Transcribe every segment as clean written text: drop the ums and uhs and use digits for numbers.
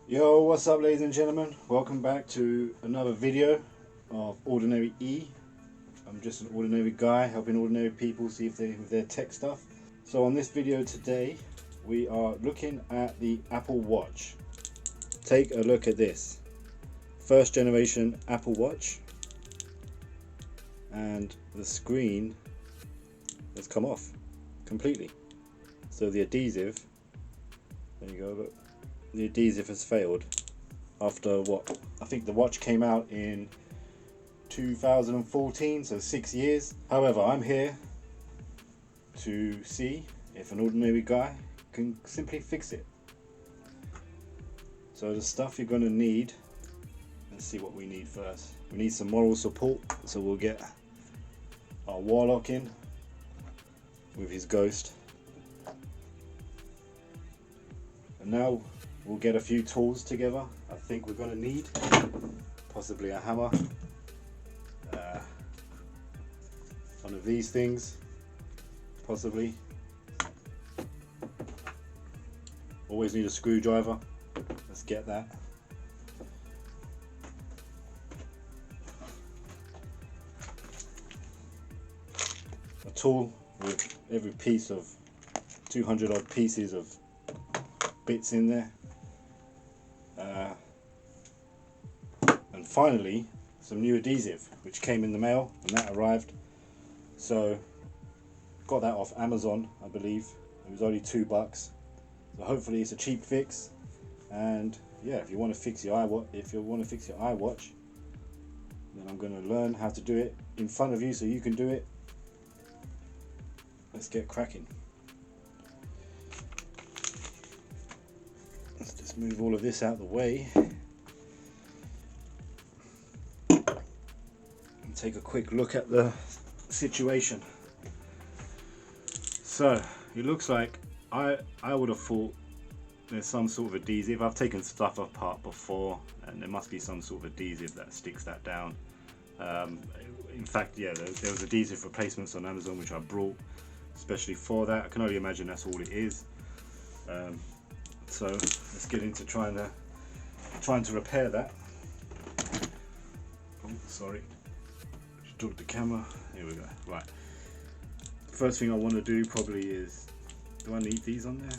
Yo, what's up ladies and gentlemen? Welcome back to another video of Ordinary E. I'm just an ordinary guy helping ordinary people see if they with their tech stuff. So on this video today, we are looking at the Apple Watch. Take a look at this. First generation Apple Watch. And the screen has come off completely. So the adhesive, there you go, look. The adhesive has failed after what I think the watch came out in 2014, so 6 years. However, I'm here to see if an ordinary guy can simply fix it. So the stuff you're going to need, let's see what we need first. We need some moral support, so we'll get our Warlock in with his ghost. And now we'll get a few tools together. I think we're going to need possibly a hammer, one of these things, possibly. Always need a screwdriver. Let's get that. A tool with every piece of 200 odd pieces of bits in there. And finally some new adhesive which came in the mail, and that arrived, so got that off Amazon, I believe. It was only $2, so hopefully it's a cheap fix. And yeah, if you want to fix your iWatch, then I'm going to learn how to do it in front of you so you can do it. Let's get cracking. Let's just move all of this out of the way and take a quick look at the situation. So it looks like I would have thought there's some sort of adhesive. I've taken stuff apart before, and there must be some sort of adhesive that sticks that down. In fact, yeah, there was adhesive replacements on Amazon which I brought especially for that. I can only imagine that's all it is. So let's get into trying to repair that. Oh, sorry, just took the camera. Here we go. Right. First thing I want to do probably is, do I need these on there?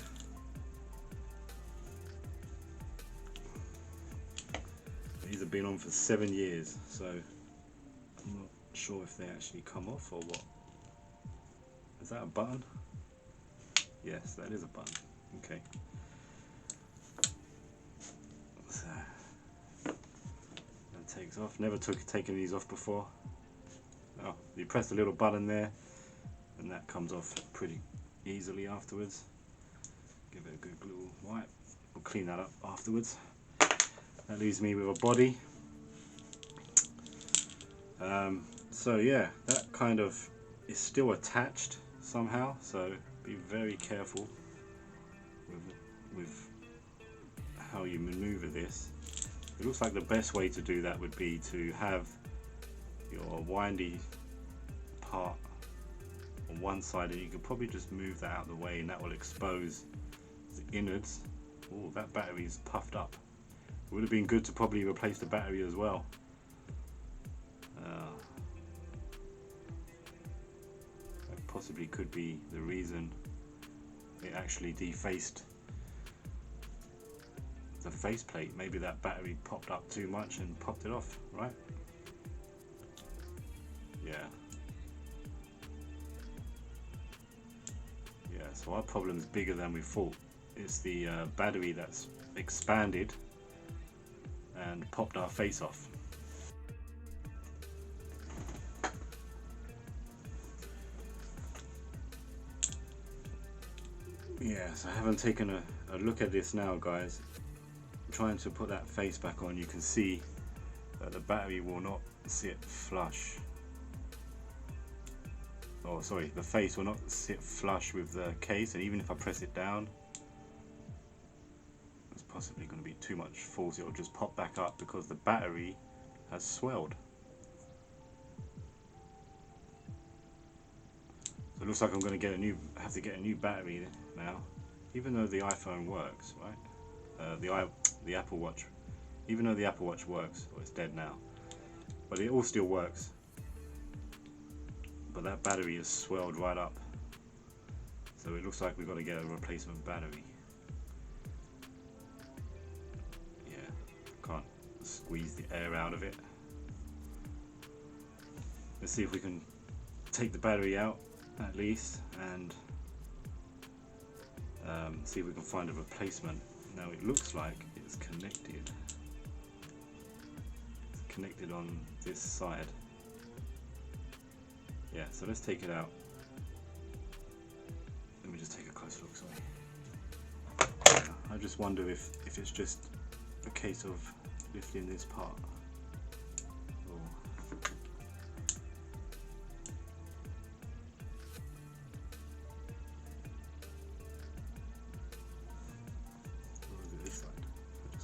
These have been on for 7 years, so I'm not sure if they actually come off or what. Is that a button? Yes, that is a button. Okay. So that takes off. Never taken these off before. Oh, you press the little button there, and that comes off pretty easily afterwards. Give it a good little wipe. We'll clean that up afterwards. That leaves me with a body. So yeah, that kind of is still attached somehow, so be very careful with how you maneuver this. It looks like the best way to do that would be to have your windy part on one side, and you could probably just move that out of the way, and that will expose the innards. Oh, that battery's puffed up. It would have been good to probably replace the battery as well. That possibly could be the reason it actually defaced the faceplate. Maybe that battery popped up too much and popped it off, right? Yeah. Yeah, so our problem's bigger than we thought. It's the battery that's expanded and popped our face off. Yes, I haven't taken a look at this now, guys. I'm trying to put that face back on. You can see that the battery will not sit flush. Oh, sorry, the face will not sit flush with the case, and even if I press it down, there's possibly going to be too much force. It will just pop back up because the battery has swelled. So it looks like I'm going to have to get a new battery now, even though the iPhone works, right? the Apple Watch, even though the Apple Watch works, well, it's dead now, but it all still works. But that battery is swelled right up, so it looks like we've got to get a replacement battery. Yeah, can't squeeze the air out of it. Let's see if we can take the battery out at least, and see if we can find a replacement. Now it looks like it's connected. It's connected on this side. Yeah, so let's take it out. Let me just take a close look, sorry. I just wonder if it's just a case of lifting this part.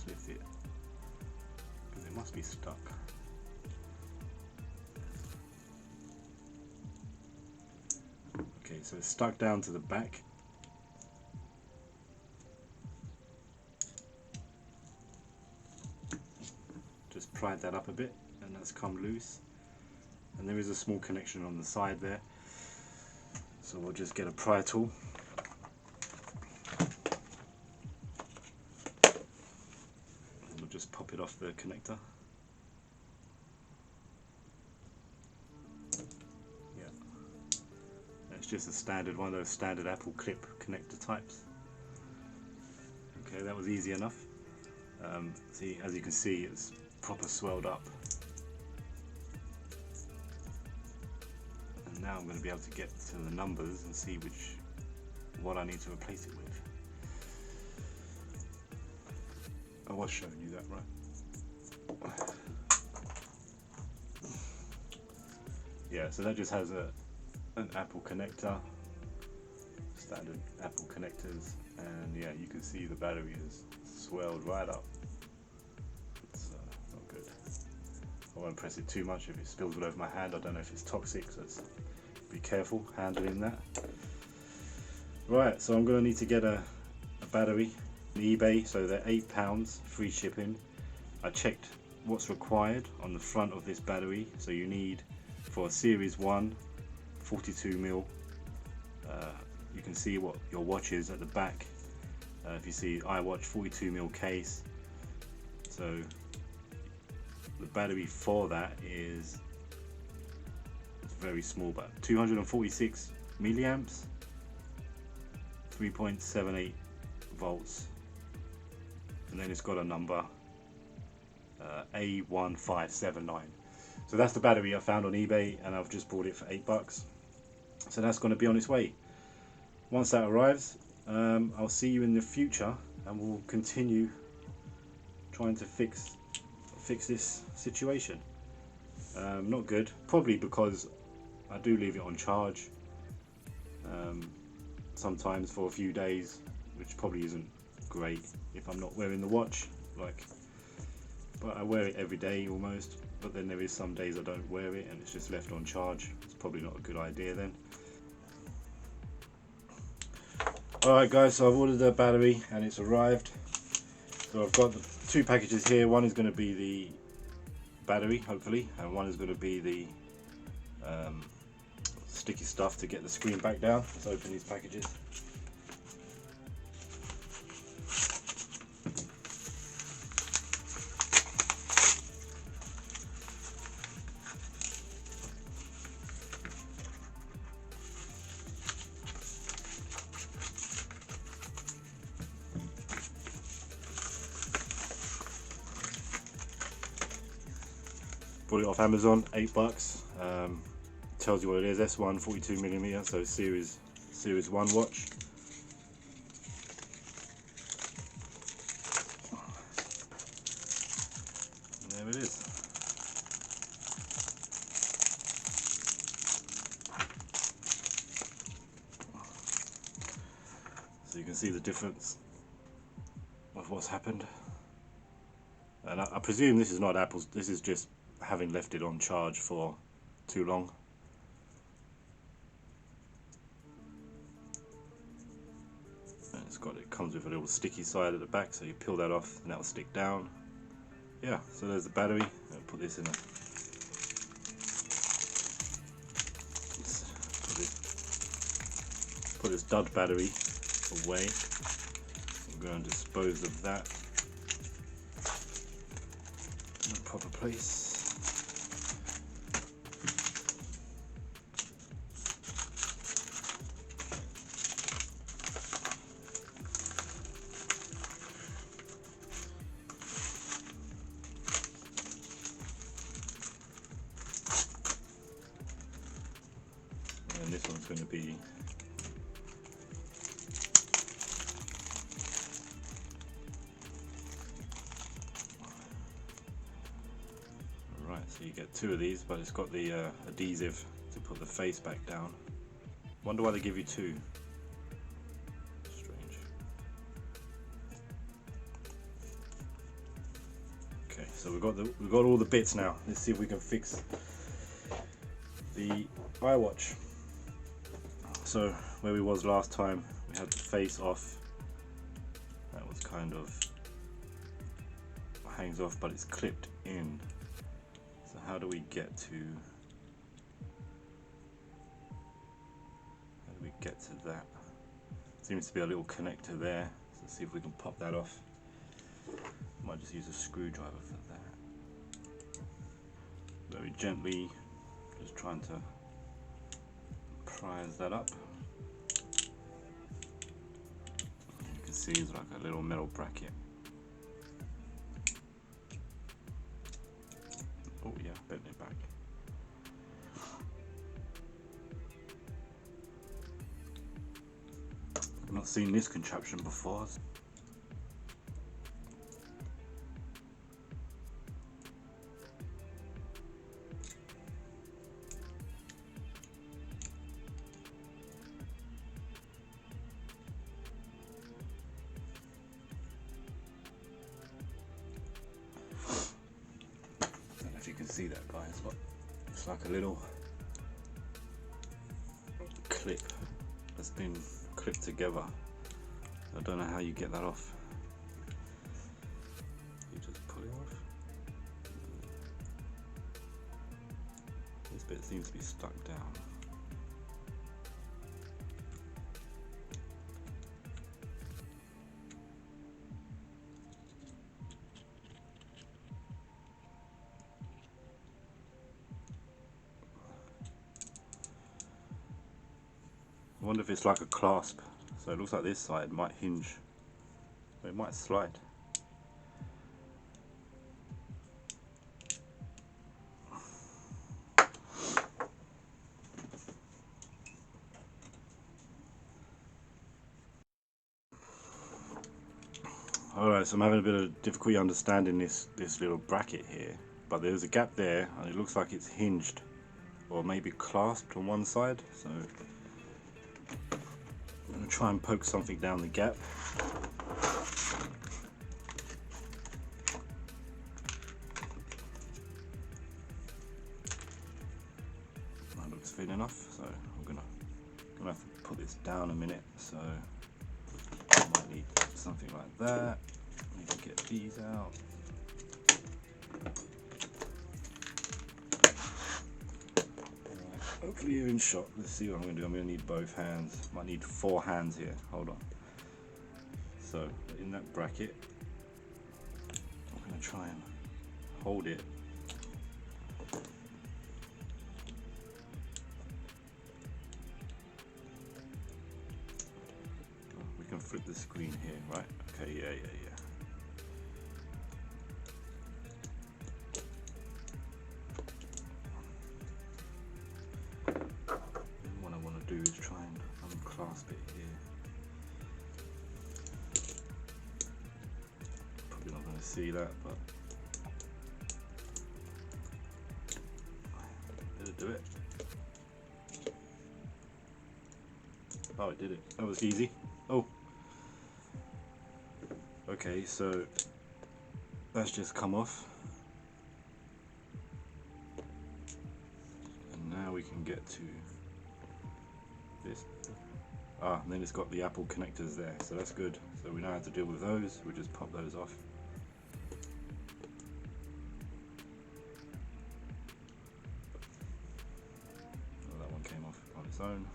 Lift it, because it must be stuck. Okay, so it's stuck down to the back. Just pried that up a bit and that's come loose, and there is a small connection on the side there, so we'll just get a pry tool. Just pop it off the connector. Yeah, it's just a standard one of those standard Apple clip connector types. Okay, that was easy enough. See, as you can see, it's proper swelled up. And now I'm going to be able to get to the numbers and see what I need to replace it with. I was showing you that, right? Yeah, so that just has an Apple connector, standard Apple connectors, and yeah, you can see the battery is swelled right up. It's not good. I won't press it too much. If it spills all over my hand, I don't know if it's toxic, so be careful handling that. Right, so I'm going to need to get a battery. eBay, so they're £8, free shipping. I checked what's required on the front of this battery. So you need, for a Series 1 42mm, you can see what your watch is at the back. If you see iWatch 42mm case, so the battery for that is very small, but 246 milliamps, 3.78 volts. And then it's got a number, A1579. So that's the battery I found on eBay, and I've just bought it for £8. So that's going to be on its way. Once that arrives, I'll see you in the future, and we'll continue trying to fix this situation. Not good, probably because I do leave it on charge sometimes for a few days, which probably isn't great if I'm not wearing the watch, but I wear it every day almost. But then there is some days I don't wear it and it's just left on charge. It's probably not a good idea then. Alright guys, so I've ordered the battery and it's arrived. So I've got the two packages here. One is going to be the battery, hopefully, and one is going to be the sticky stuff to get the screen back down. Let's open these packages. Bought it off Amazon, £8. Tells you what it is. S1 42mm, so Series 1 watch. And there it is. So you can see the difference of what's happened. And I presume this is not Apple's. This is just having left it on charge for too long. And it's got it comes with a little sticky side at the back, so you peel that off and that will stick down. Yeah, so there's the battery. I'll put this in a put this dud battery away. I'm going to dispose of that in a proper place. And this one's going to be right, so you get two of these, but it's got the adhesive to put the face back down. Wonder why they give you two. Strange. Okay, so we've got all the bits now. Let's see if we can fix the iWatch. So where we was last time, we had the face off. That was kind of hangs off, but it's clipped in. So how do we get to that? Seems to be a little connector there. So let's see if we can pop that off. Might just use a screwdriver for that. Very gently, just trying to prise that up. You can see it's like a little metal bracket. Oh yeah, bend it back. I've not seen this contraption before. You can see that, guys, but it's like a little clip that's been clipped together. I don't know how you get that off. You just pull it off. This bit seems to be stuck down. I wonder if it's like a clasp, so it looks like this side might hinge, but it might slide. Alright, so I'm having a bit of difficulty understanding this little bracket here, but there's a gap there and it looks like it's hinged or maybe clasped on one side, so I'm going to try and poke something down the gap. That looks thin enough, so I'm gonna have to put this down a minute, so I might need something like that. Need to get these out. Hopefully you're in shot. Let's see what I'm going to do. I'm going to need both hands. Might need 4 hands here. Hold on. So in that bracket, I'm going to try and hold it. We can flip the screen here, right? Okay, yeah. Do is try and unclasp it here. Probably not going to see that, but did it do it? Oh, it did it. That was easy. Oh, okay, so that's just come off, and now we can get to this. And then it's got the Apple connectors there, so that's good. So So we know how to deal with those. We just pop those off. Oh, that one came off on its own.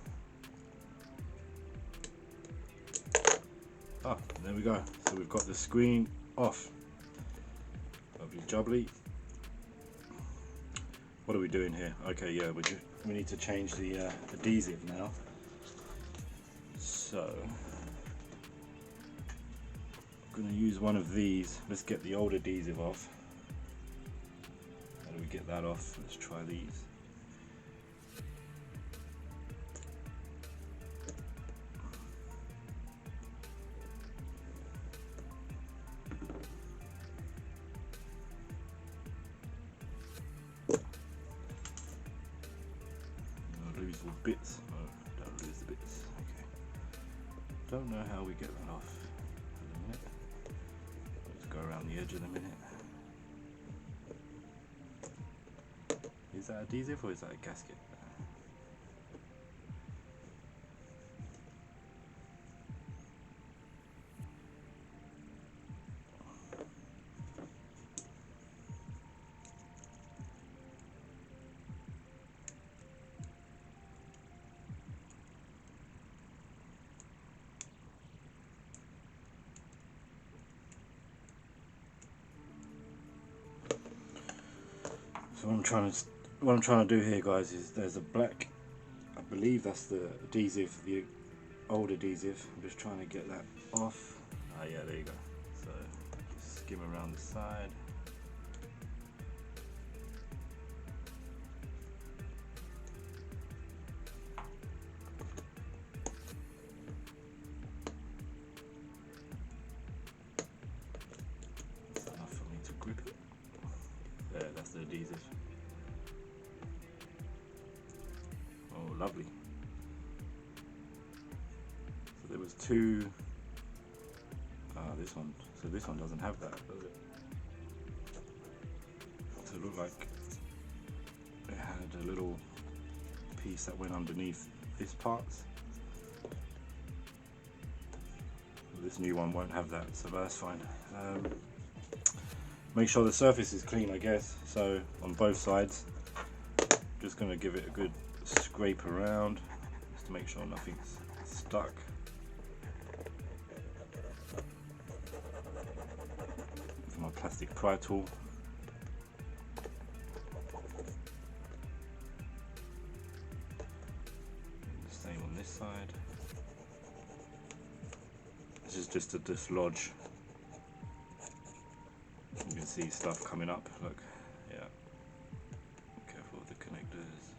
Ah, and there we go. So we've got the screen off. Lovely jubbly. What are we doing here? Okay, yeah, we need to change the adhesive now. So I'm going to use one of these. Let's get the old adhesive off. How do we get that off? Let's try these. Lose all bits. Oh, don't lose the bits. Okay. Don't know how we get that off at the minute. Let's go around the edge in a minute. Is that adhesive or is that a gasket? So what I'm trying to do here, guys, is there's a black, I believe that's the adhesive, the old adhesive. I'm just trying to get that off. Ah, yeah, there you go. So just skim around the side. That's enough for me to grip it. There, that's the adhesive. Oh, lovely. So there was two. This one. So this one doesn't have that, does it? So it looked like it had a little piece that went underneath this part. This new one won't have that, so that's fine. Make sure the surface is clean, I guess. So on both sides, just going to give it a good scrape around just to make sure nothing's stuck. With my plastic pry tool. The same on this side. This is just to dislodge. You can see stuff coming up, look, yeah. Careful with the connectors.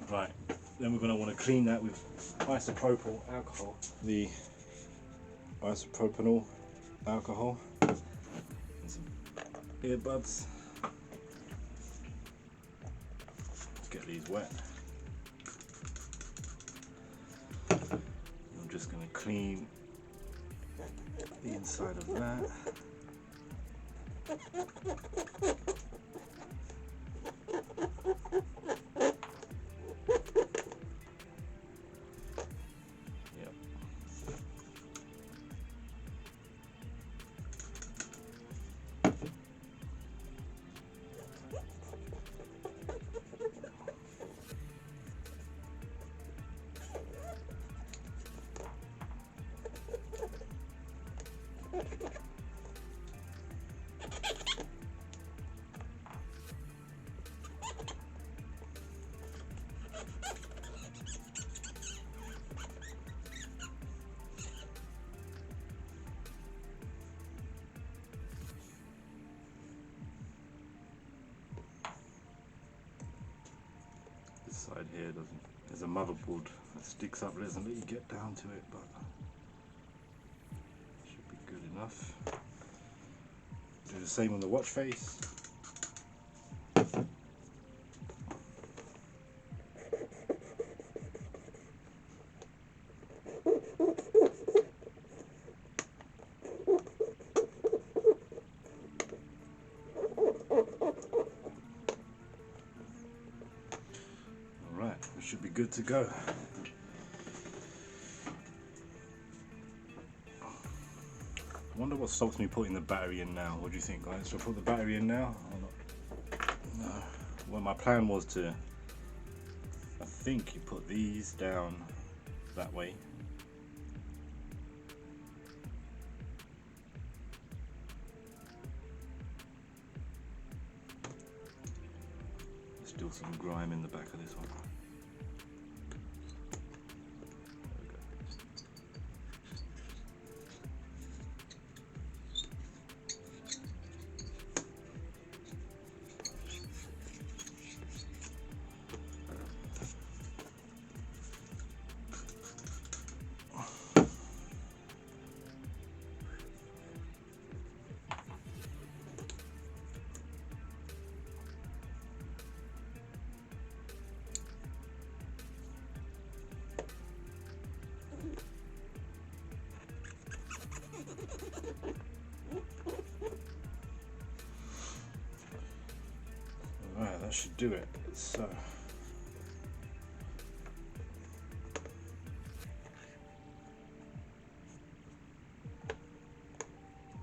Right, then we're going to want to clean that with isopropyl alcohol, the isopropanol alcohol, and some earbuds. Let's get these wet. I'm just going to clean the inside of that. Yep. This side here doesn't, there's a motherboard that sticks up, doesn't let you get down to it, but should be good enough. Do the same on the watch face. Alright, we should be good to go. wonder what stops me putting the battery in now. What do you think, guys? Should I put the battery in now or not? No. Well, my plan was to, I think you put these down that way. Still some grime in the back of this one. Right, that should do it. So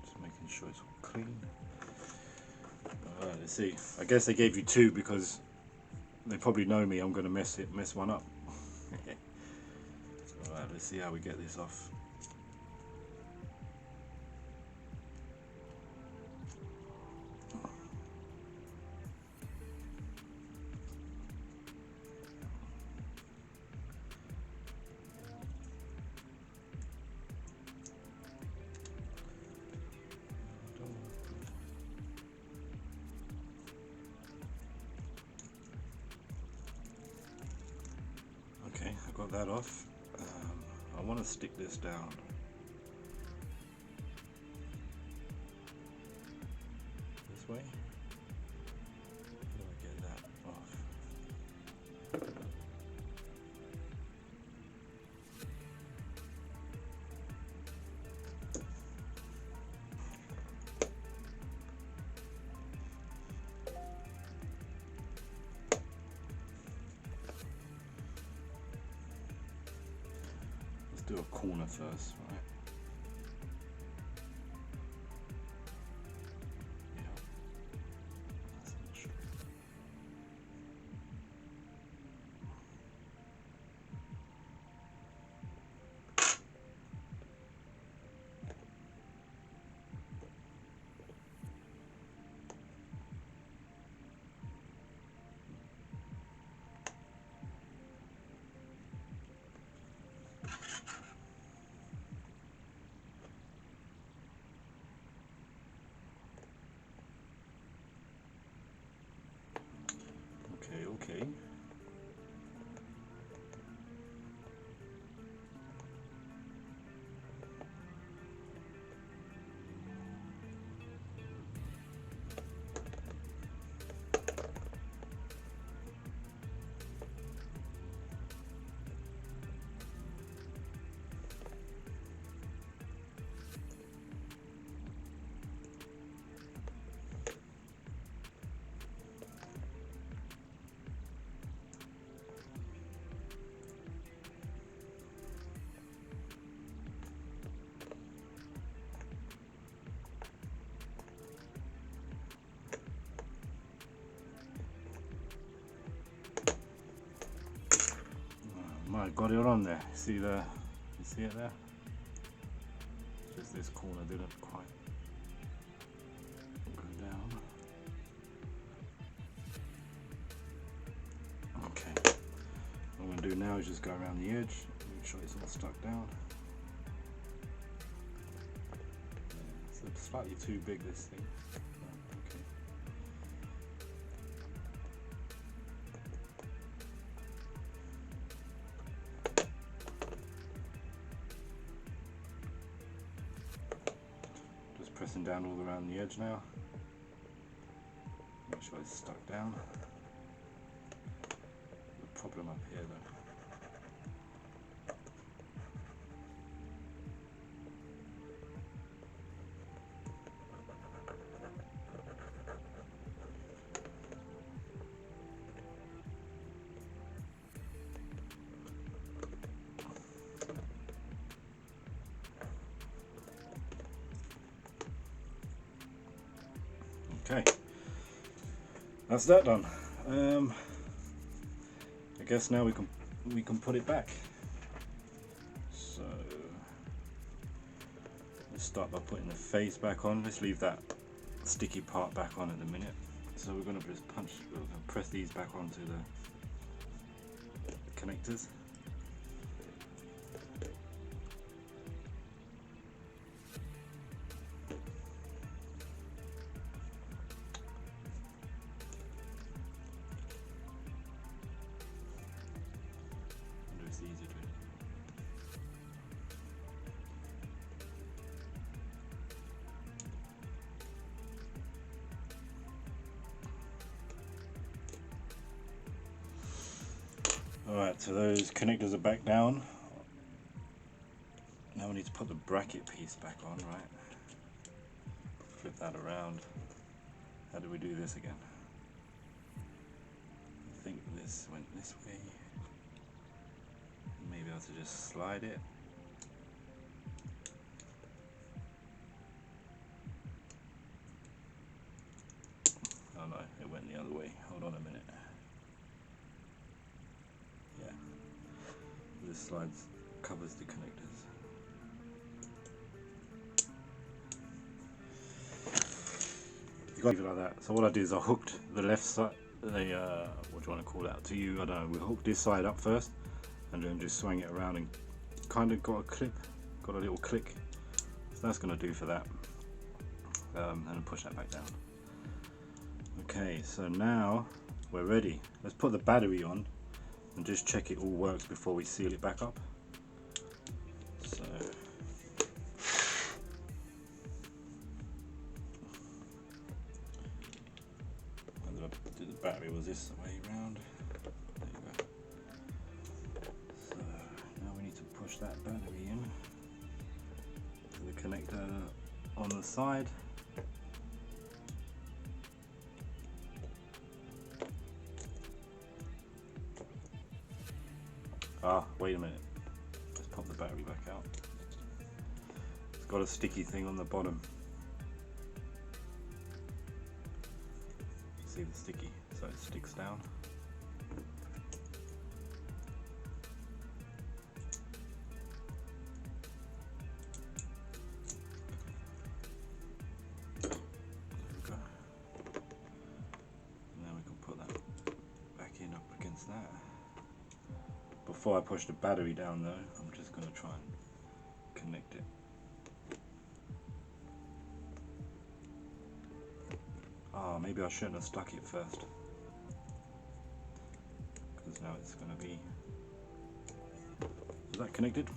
just making sure it's all clean. Alright, let's see. I guess they gave you two because they probably know me. I'm gonna mess one up. Alright, let's see how we get this off. Okay, I got that off. I want to stick this down. This way. How do I get that off? Do a corner first, right? Yeah. That's not sure. Okay. I got it on there. See the? You see it there? Just this corner didn't quite go down. Okay. What I'm going to do now is just go around the edge, make sure it's all stuck down. It's slightly too big, this thing. Okay. Pressing down all around the edge now. Make sure it's stuck down. The problem up here though. Okay, that's that done. I guess now we can put it back. So let's start by putting the face back on. Let's leave that sticky part back on at the minute. So we're going to just press these back onto the connectors. It's easy to Alright, so those connectors are back down. Now we need to put the bracket piece back on, right? Flip that around. How do we do this again? I think this went this way. Maybe I have to just slide it. Oh no, it went the other way. Hold on a minute. Yeah, this slides covers the connectors. You got to leave it like that. So what I did is I hooked the left side, what do you want to call that to you? I don't know. We hooked this side up first, and then just swing it around and kind of got a clip, got a little click. So that's going to do for that. And push that back down. Okay, so now we're ready. Let's put the battery on and just check it all works before we seal it back up. So the battery was this way round. There you go. So now we need to push that battery in to the connector on the side. Ah, wait a minute. Let's pop the battery back out. It's got a sticky thing on the bottom. See the sticky, so it sticks down. There we go. And then we can put that back in up against that. Before I push the battery down though, I'm just going to try and connect it. Oh, maybe I shouldn't have stuck it first, because now it's going to be... Is that connected?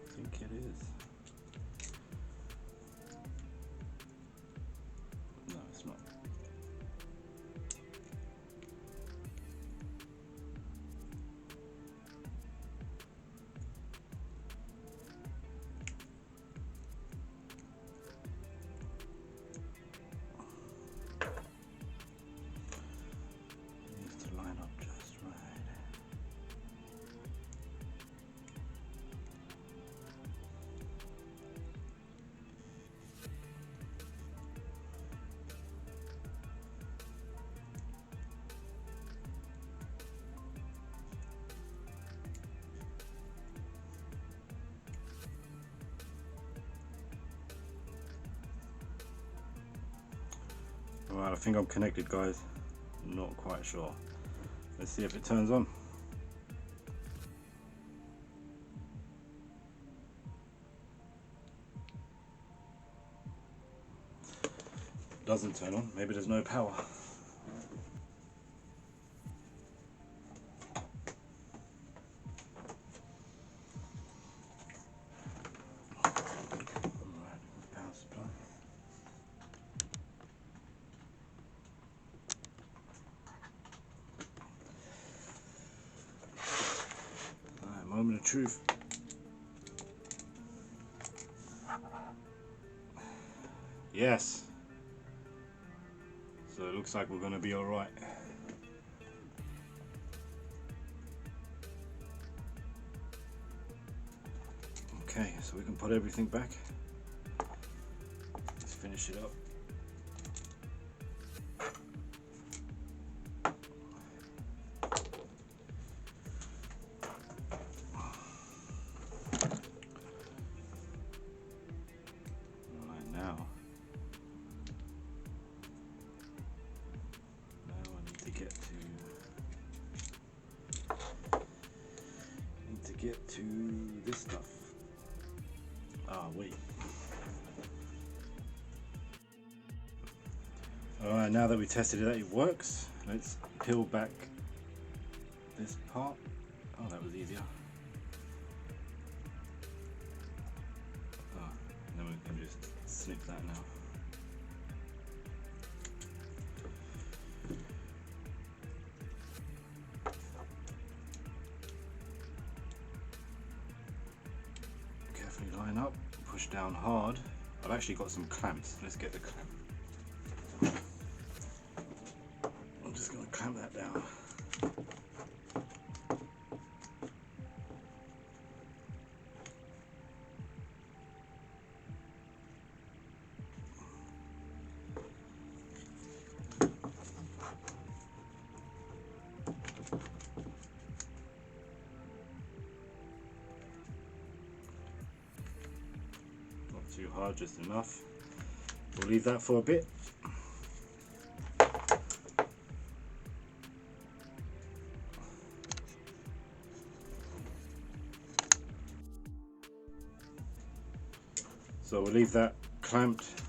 I think it is. No, it's not. Alright, I think I'm connected, guys. Not quite sure. Let's see if it turns on. Doesn't turn on. Maybe there's no power. Moment of truth. Yes. So it looks like we're going to be all right. Okay, so we can put everything back. Let's finish it up. Now I need to get to this stuff. Ah, wait. Alright, now that we tested it, it works. Let's peel back this part. Oh, that was easier. Oh, then we can just snip that now. Carefully line up, push down hard. I've actually got some clamps. Let's get the clamp. I'm just going to clamp that down. Too hard, just enough. We'll leave that for a bit. So we'll leave that clamped,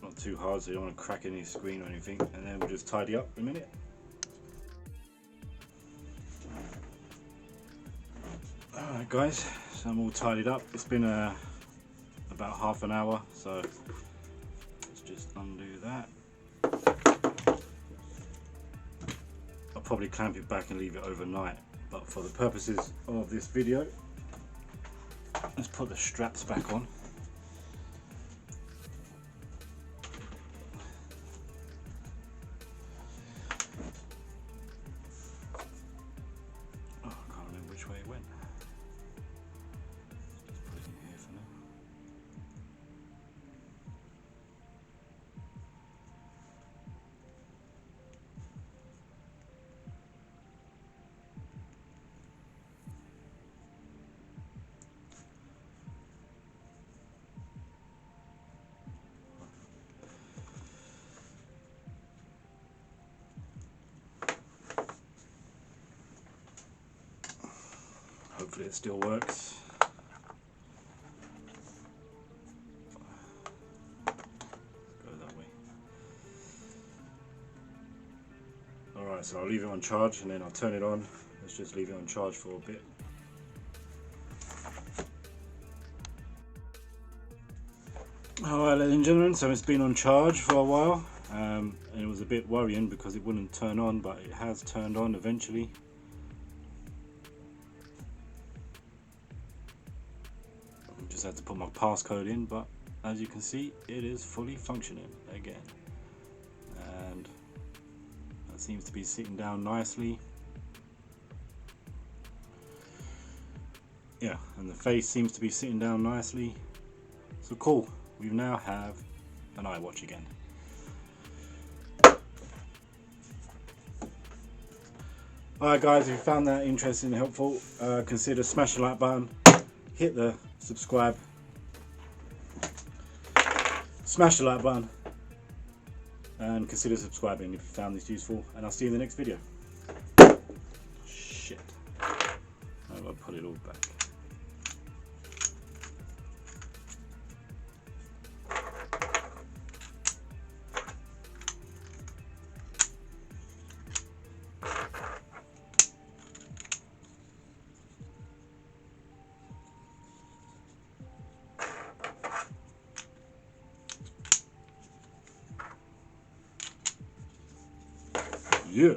not too hard so you don't want to crack any screen or anything, and then we'll just tidy up in a minute. Alright guys, so I'm all tidied up. It's been about half an hour, so let's just undo that. I'll probably clamp it back and leave it overnight, but for the purposes of this video, let's put the straps back on. Oh, I can't remember which way it went. Just put it in here for now. Hopefully it still works. Go that way. Alright, so I'll leave it on charge and then I'll turn it on. Let's just leave it on charge for a bit. Alright, ladies and gentlemen, so it's been on charge for a while, and it was a bit worrying because it wouldn't turn on, but it has turned on eventually. Just had to put my passcode in, but as you can see, it is fully functioning again, and that seems to be sitting down nicely. Yeah, and the face seems to be sitting down nicely. So cool, we now have an iWatch again. Alright guys, if you found that interesting and helpful, consider smashing the like button, hit the subscribe, smash the like button, and consider subscribing if you found this useful, and I'll see you in the next video. Shit. How do I put it all back? Yeah.